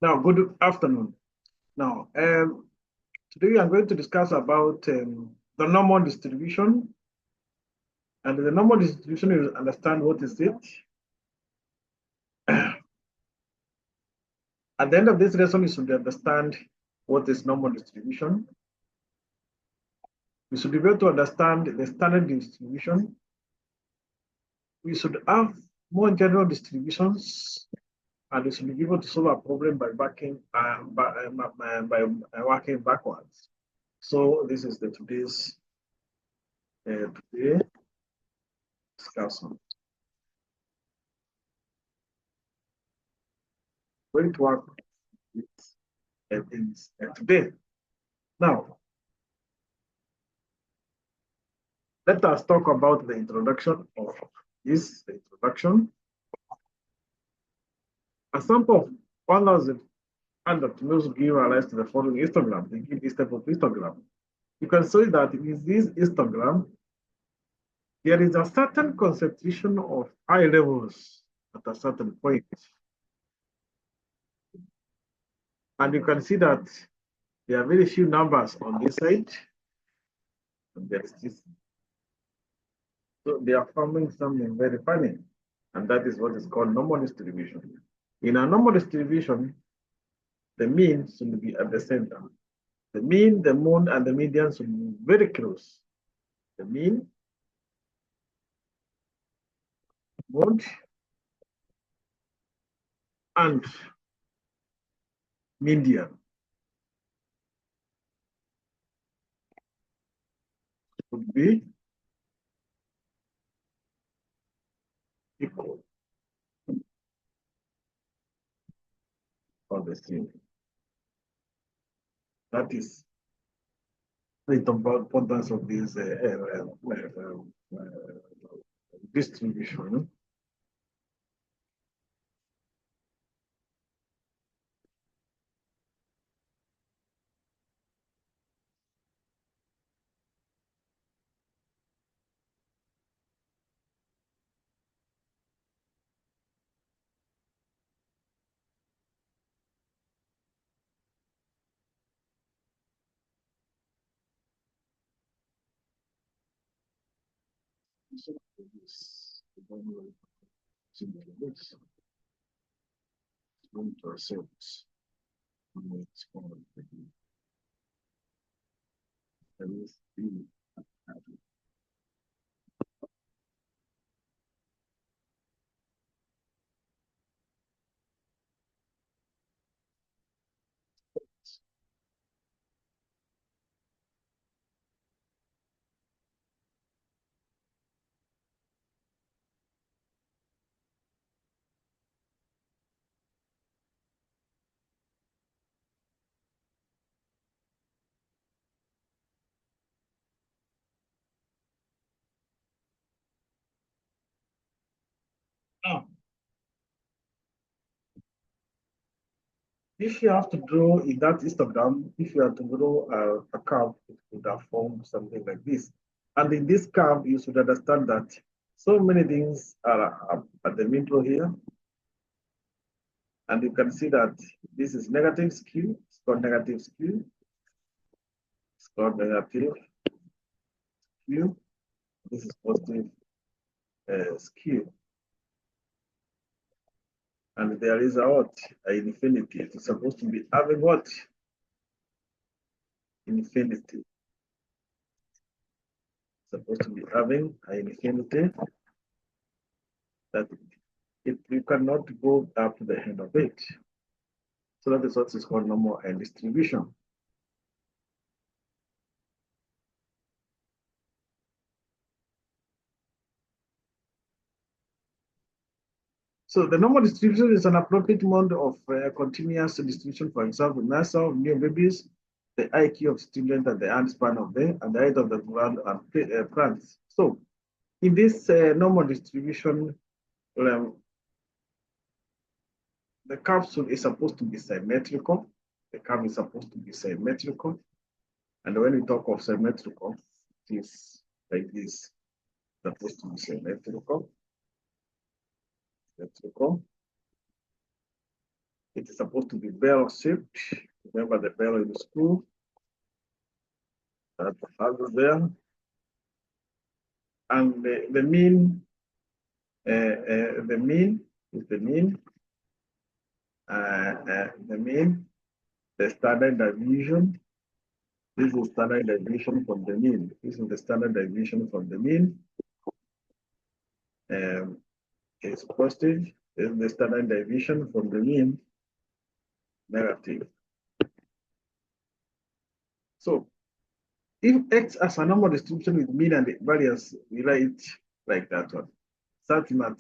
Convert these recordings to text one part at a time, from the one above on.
Now, good afternoon. Now, today we are going to discuss about the normal distribution. And the normal distribution, you understand what is it. At the end of this lesson, you should understand what is normal distribution. We should be able to understand the standard distribution. We should have more general distributions, and we should be able to solve a problem by working backwards. So this is the today's discussion. Going to work with things today. Now, let us talk about the introduction of this. The introduction. A sample of 1,000 entrepreneurs give rise to the following histogram. They give this type of histogram. You can see that in this histogram, there is a certain concentration of high levels at a certain point. And you can see that there are very few numbers on this side. And there is this. So they are forming something very funny. And that is what is called normal distribution. In a normal distribution, the mean should be at the center. The mean, the mode, and the median should be very close. The mean, mode, and median would be equal or the same. That is the importance of this distribution. Now, if you have to draw in that histogram, if you have to draw a curve, it would have formed something like this. And in this curve, you should understand that so many things are at the middle here. And you can see that this is negative skew, it's called negative skew. It's called negative skew. This is positive skew. And there is a what? An infinity. It's supposed to be having what? Infinity. It's supposed to be having an infinity that you cannot go up to the end of it. So that is what is called normal and distribution. So the normal distribution is an appropriate mode of continuous distribution. For example, mass of new babies, the IQ of students, and the handspan of them, and the height of the ground and plants. So in this normal distribution, the capsule is supposed to be symmetrical. The curve is supposed to be symmetrical. And when we talk of symmetrical, it is like this. Supposed to be symmetrical. The it is supposed to be bell-shaped. Remember the bell in the school? That's the handle there. And the mean is the mean, the mean, the standard deviation. This is standard deviation from the mean. This is the standard deviation from the mean. It's positive. This is the standard deviation from the mean, negative. So if X as a normal distribution with mean and the variance, we write like that one. Such that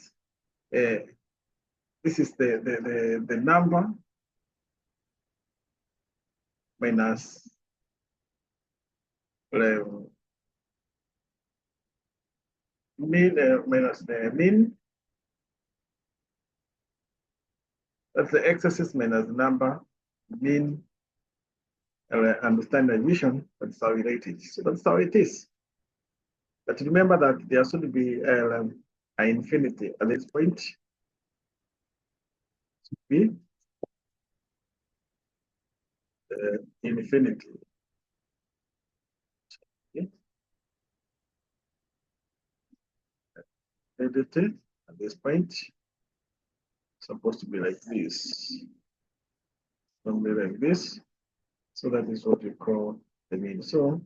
this is the number minus mean minus the mean. That's the x-axis minus the number, mean, and the standard deviation. That's how we write it. So that's how it is. But remember that there should be an infinity at this point. Be infinity. Okay. Infinity at this point. Supposed to be like this. Something like this. So that is what we call the mean. So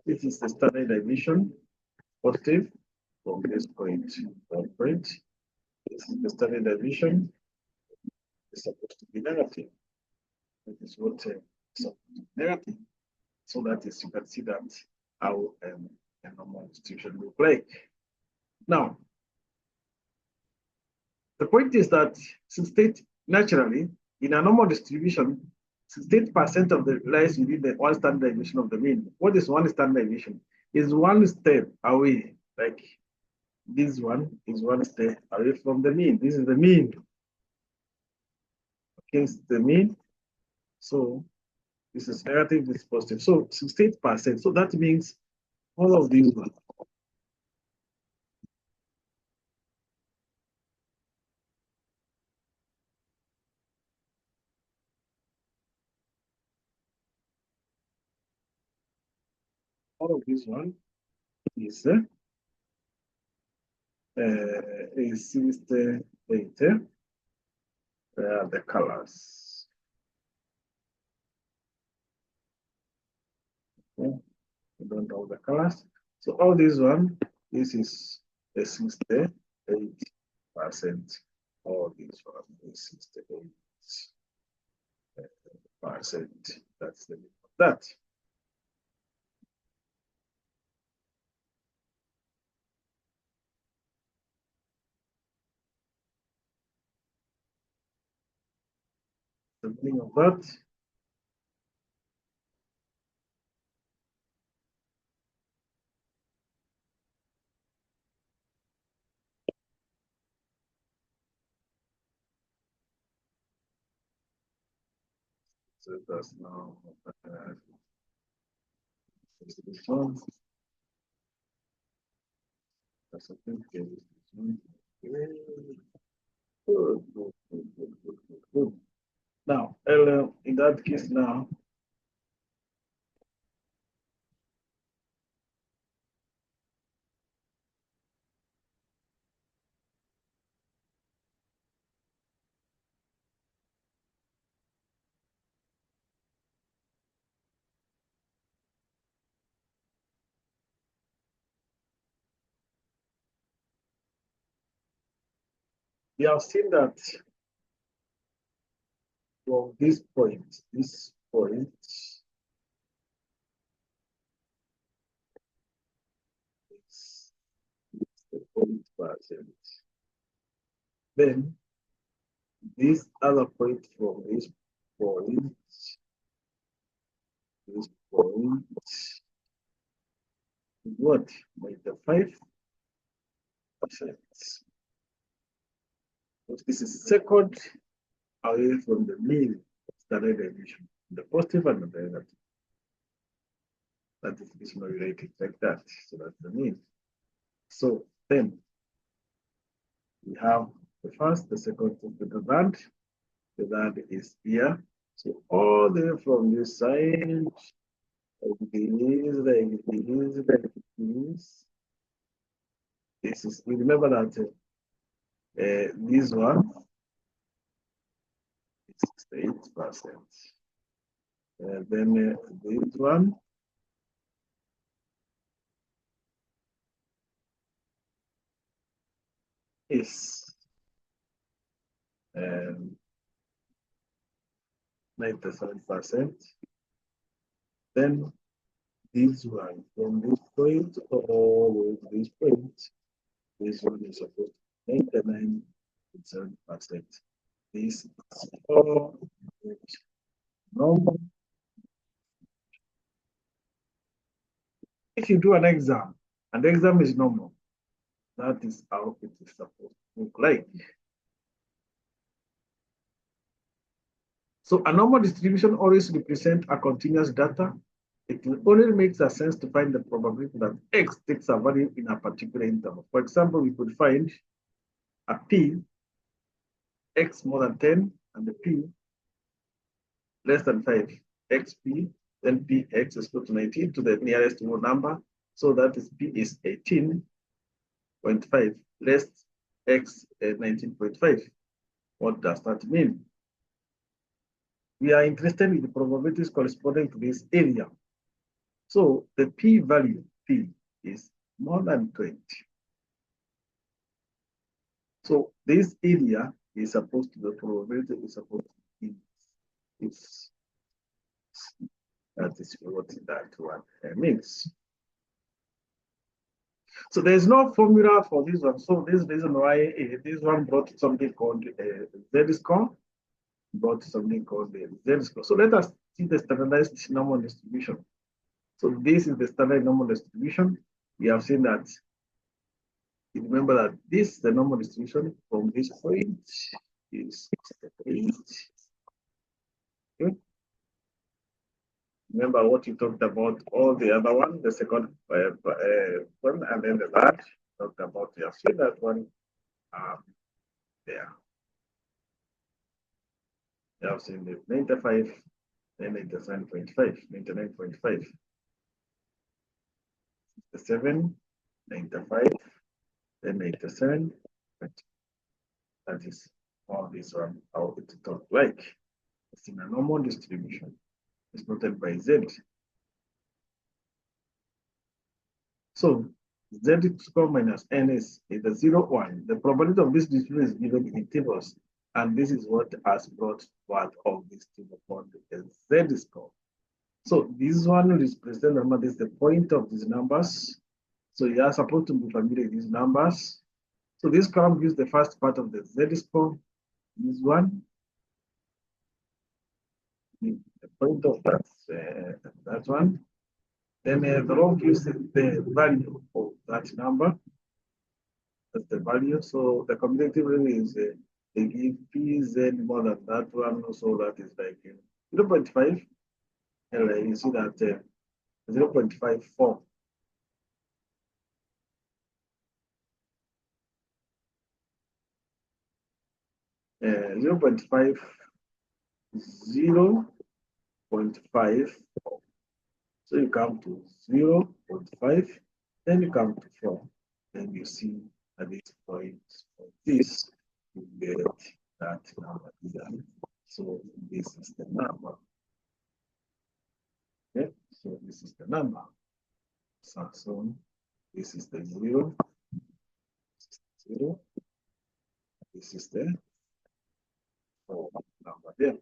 this is the standard deviation, positive from this point to that point. This is the standard deviation. It's supposed to be negative. That is what negative. So that is, you can see that how a normal distribution look like. Now, the point is that 68 naturally in a normal distribution, 68% of the lies within the one standard deviation of the mean. What is one standard deviation? Is one step away, like this one is one step away from the mean. This is the mean against the mean. So this is negative, this is positive. So 68%. So that means all of these ones. All of this one is 68. The colors. Okay. We don't know the colors. So all this one, this is a 68%. All this one is 68%. That's the meaning of that. The meaning of that. So that's now this one. That's a thing. Good. Now, in that case now, we have seen that from this point is the 40%. Then this other point from this point is what? By the 5%. This is second away from the mean standard deviation, the positive and the negative. That is not related like that. So that's the mean. So then we have the first, the second, the third. So that is here. So all the way from this side, like this, like this, like this. This is, we remember that this one is 8%. Then this one is 97%. Then this one from this point all to this point, this one is supposed to 99.7%. This is all normal. If you do an exam and the exam is normal, that is how it is supposed to look like. So a normal distribution always represents a continuous data. It only makes a sense to find the probability that X takes a value in a particular interval. For example, we could find a P, X more than 10, and the P less than 5, XP, then PX is equal to 19 to the nearest whole number. So that is P is 18.5 less X 19.5. What does that mean? We are interested in the probabilities corresponding to this area. So the P value, P, is more than 20. So this area is supposed to, the probability is supposed to be, it's, that is what that one means. So there's no formula for this one. So this reason why this one brought something called Z-score, brought something called the Z-score. So let us see the standardized normal distribution. So this is the standard normal distribution. We have seen that. Remember that this, the normal distribution from this point is 8. Okay. Remember what you talked about, all the other one, the second one, and then the third, talked about, you have seen that one there. You have seen the 95, then 97.5, 99.5, the 7, 95, then 87. That is all this one, how it looks like. It's in a normal distribution. It's noted by Z. So Z score minus N is the 0, 1. The probability of this distribution is given in tables, and this is what has brought part of this table called the Z score. So this one represents the number, this is the point of these numbers. So you are supposed to be familiar with these numbers. So this column gives the first part of the Z score, this one. The point of that one. Then the row gives the value of that number. That's the value. So the commutative value is they give PZ more than that one. So that is like 0.5. And you see that 0.54. 0.5, 0.5. So you come to 0.5, then you come to 4. Then you see at this point of this, you get that number here. So this is the number. Okay, so this is the number. So this is the 0. This is the 0. This is the 4 number there.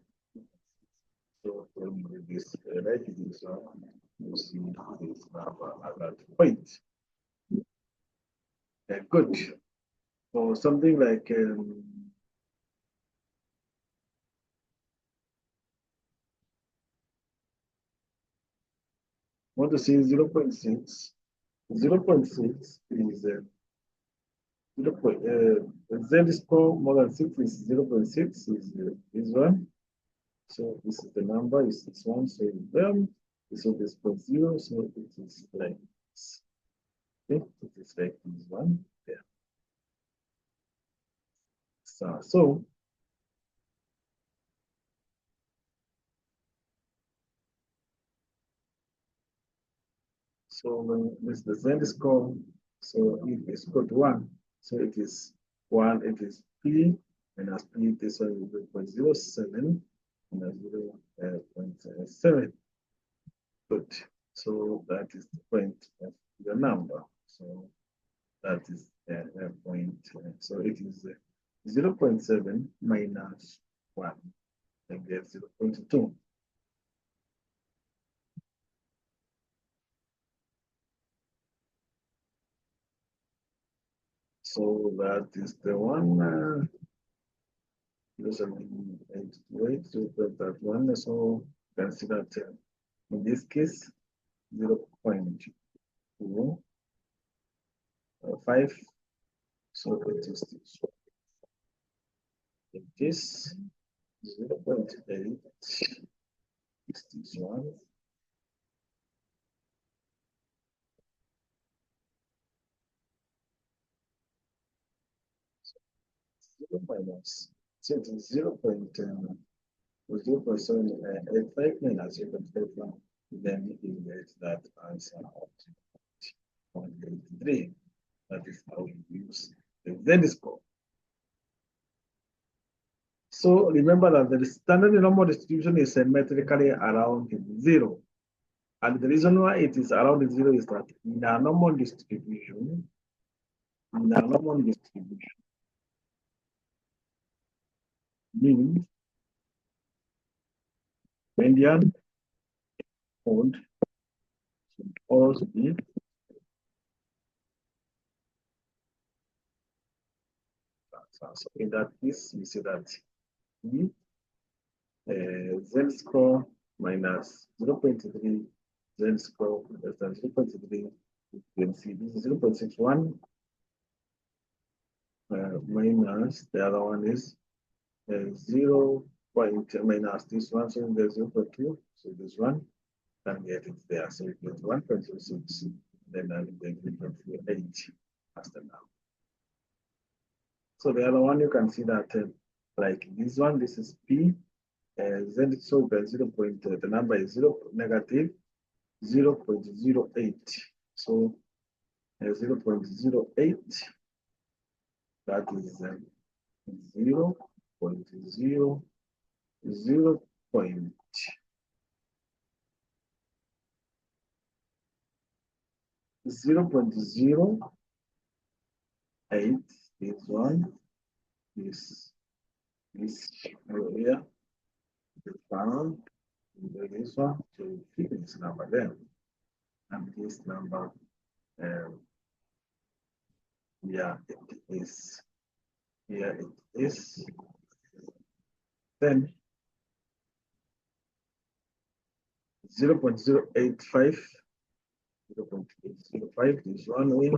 So when you read this, write this one, you see this number at that point. Good. For something like want to see 0.6. 0.6 is 0. Z score more than 6 is 0.6 is one. So this is the number, is this one. So this one is 0.0, so it is like this. Okay, it is like this one there. So So when this the z score, so it is equal to 1. So it is 1, it is p minus p, this one is 0.07 minus 0.7. Good. So that is the point of the number. So that is a point. So it is 0.7 minus 1, and get 0.2. So that is the one. Wait to put that one. So consider in this case 0.25. So it is this. It is 0.8. Is this one. Zero minus. So it is 0.785 minus 0.51. Then you get that answer of 0.83. That is how we use the Z score. So remember that the standard normal distribution is symmetrically around 0. And the reason why it is around 0 is that in a normal distribution, means median mode should also be so in that case, we say that Z score minus 0.3, Z score less than 0.3, you can see this is 0.61 minus the other one is 0 point minus this one, so there's 0.2, so this one can get it there. So it gets 1.06, then I'm going to 0.38 as the now. So the other one you can see that like this one, this is P, Z, so the 0. The number is negative 0.08. So 0.08, that is 0.0, 0.08 is one, this here, the found, this one, so keep this number there, and this number, yeah, it is, here it is, then 0.085, 0.805, this one way,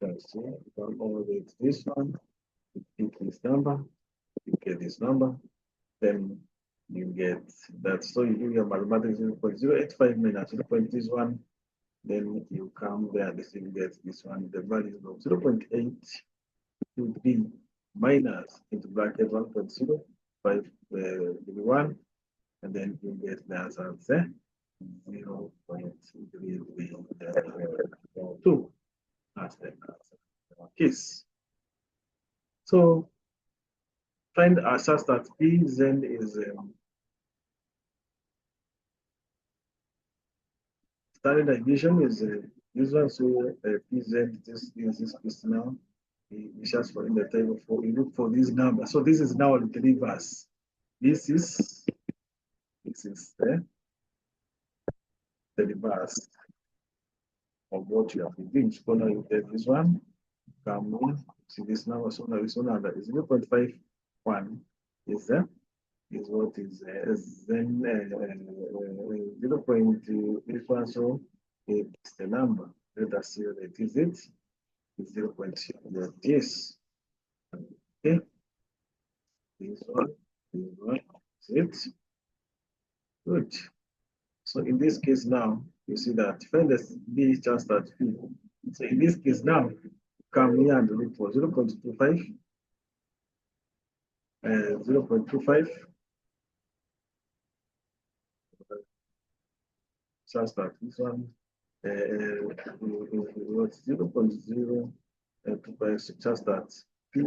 can see, one over this one, you pick this number, you get this number, then you get that. So you do your mathematics 0.085 minus 0.1, then you come there, this you get this one, the value of 0.823 minus into bracket 1.05 and then you get the answer 0.3342. That's the answer. Case. So find assess that P Zen is standard deviation is this one. So P Zen this is this piece now. It's just for in the table for you look for this number. So this is now the reverse. This is the reverse of what you have been doing. So now you take this one, come in, see this number. So now this one is 0.51 is what is then 0.2 this one, so it's the number. Let us see what it is. It's 0.2. This okay. This one is it. Good. So in this case now, you see that find the B just that P. So in this case now, come here and look for 0.25, 0.25. Just that this one, what 0.025 suggests that P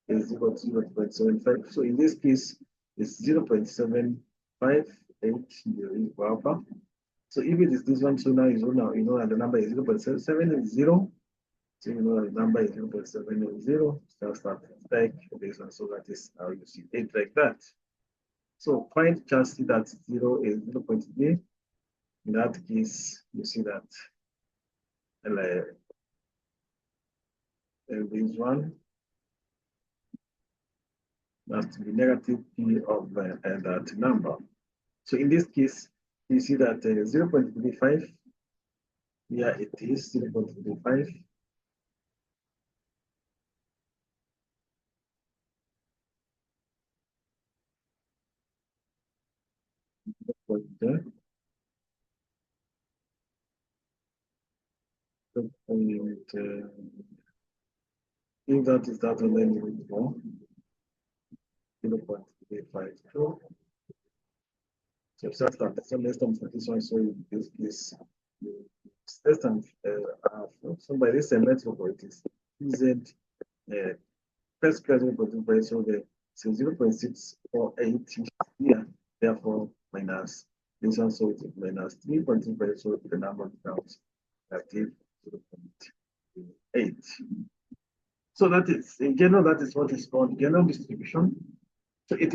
is equal to 0.75. So in this case, it's 0.758 alpha. So if it is this one, so now you know that the number is 0.77 is 0. So you know the number is 0.780. Just start like this one. So that is how you see it like that. So find just see that 0 is 0.3. In that case, you see that this one must be negative P of that number. So in this case, you see that 0.35, here it is 0.35. There. If that is that, then you will go 0.352. So that's that. So less than for this one. So in this case, less than so by this method, it is Z first class 0.25. So the 0.648 here, therefore minus this one, so it's minus 3.25. So the number becomes negative 0.8. So that is, in general, that is what is called general distribution. So it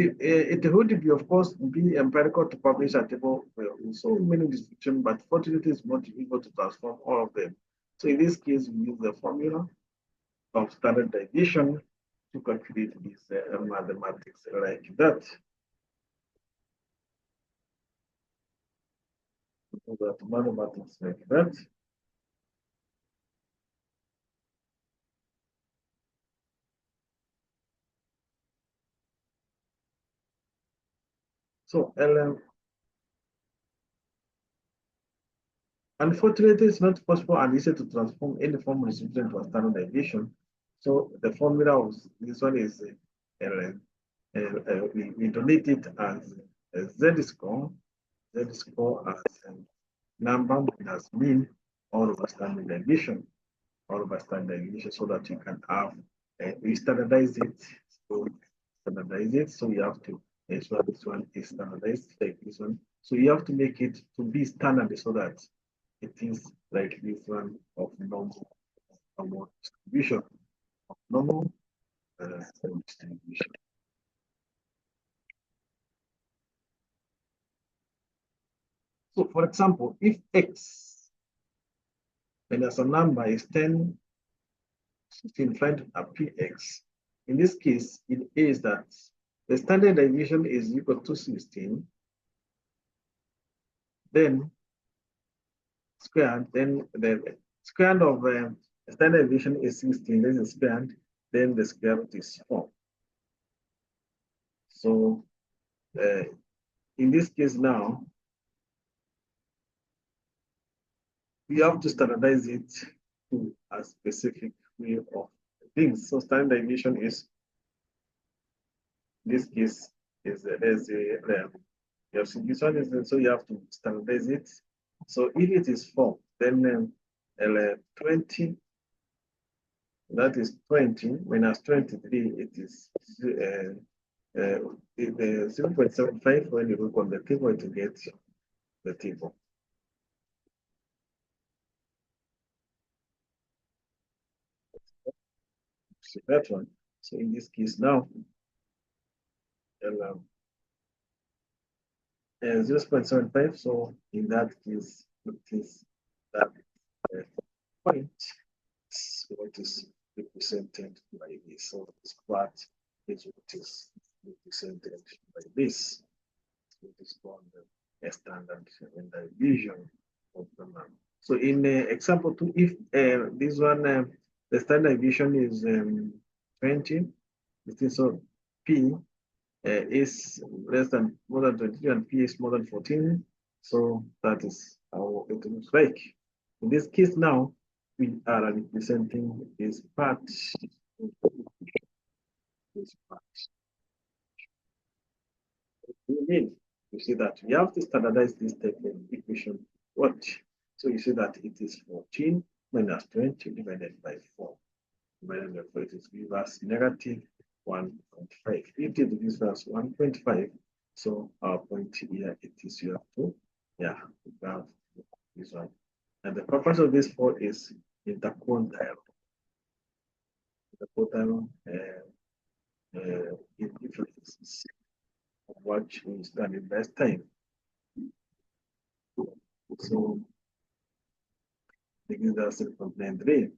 would be, of course, be empirical to publish a table with so many distribution, but fortunately, it's not difficult to transform all of them. So in this case, we use the formula of standard deviation to calculate this mathematics like that. So that mathematics like that. So unfortunately, it's not possible and easy to transform any form of distribution to a standard deviation. So the formula of this one is we donate it as z-score as number minus mean all over standard deviation, so that you can have we standardize it. So standardize it. So you have to so this one is standardized like this one. So you have to make it to be standard so that it is like this one of normal distribution of normal distribution. So for example, if x minus a number is 10, 16, find a px. In this case, it is that the standard deviation is equal to 16, then squared, then the square of standard deviation is 16, then the squared, then the square root is 4. So in this case now, we have to standardize it to a specific way of things. So standard deviation is, in this case, is there's a this one is so you have to standardize it. So if it is 4, then 20, that is 20 minus 23, it is 0.75 when you look on the table to get the table. So that one. So in this case now, 0.75. So in that case, it is that point. So what is represented by this? So this part is what is represented by this. So it is called a standard division of the number. So in example 2, if this one, the standard deviation is 20, it is so P is less than more than 22 and P is more than 14. So that is how it looks like. In this case now, we are representing this part. This part. You see that we have to standardize this type of equation. What? So you see that it is 14 minus 20 divided by 4. Divided by 4, it is give us negative 1.5. If it gives us 1.5, so our point here, it is you have to, yeah, graph this one. And the purpose of this 4 is interquartile. The quantile differences of what we studied last time. So it gives us 6.93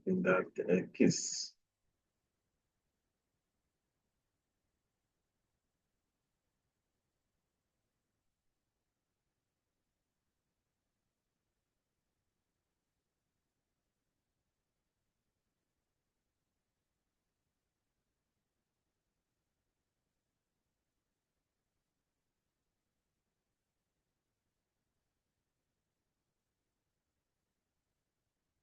in that case.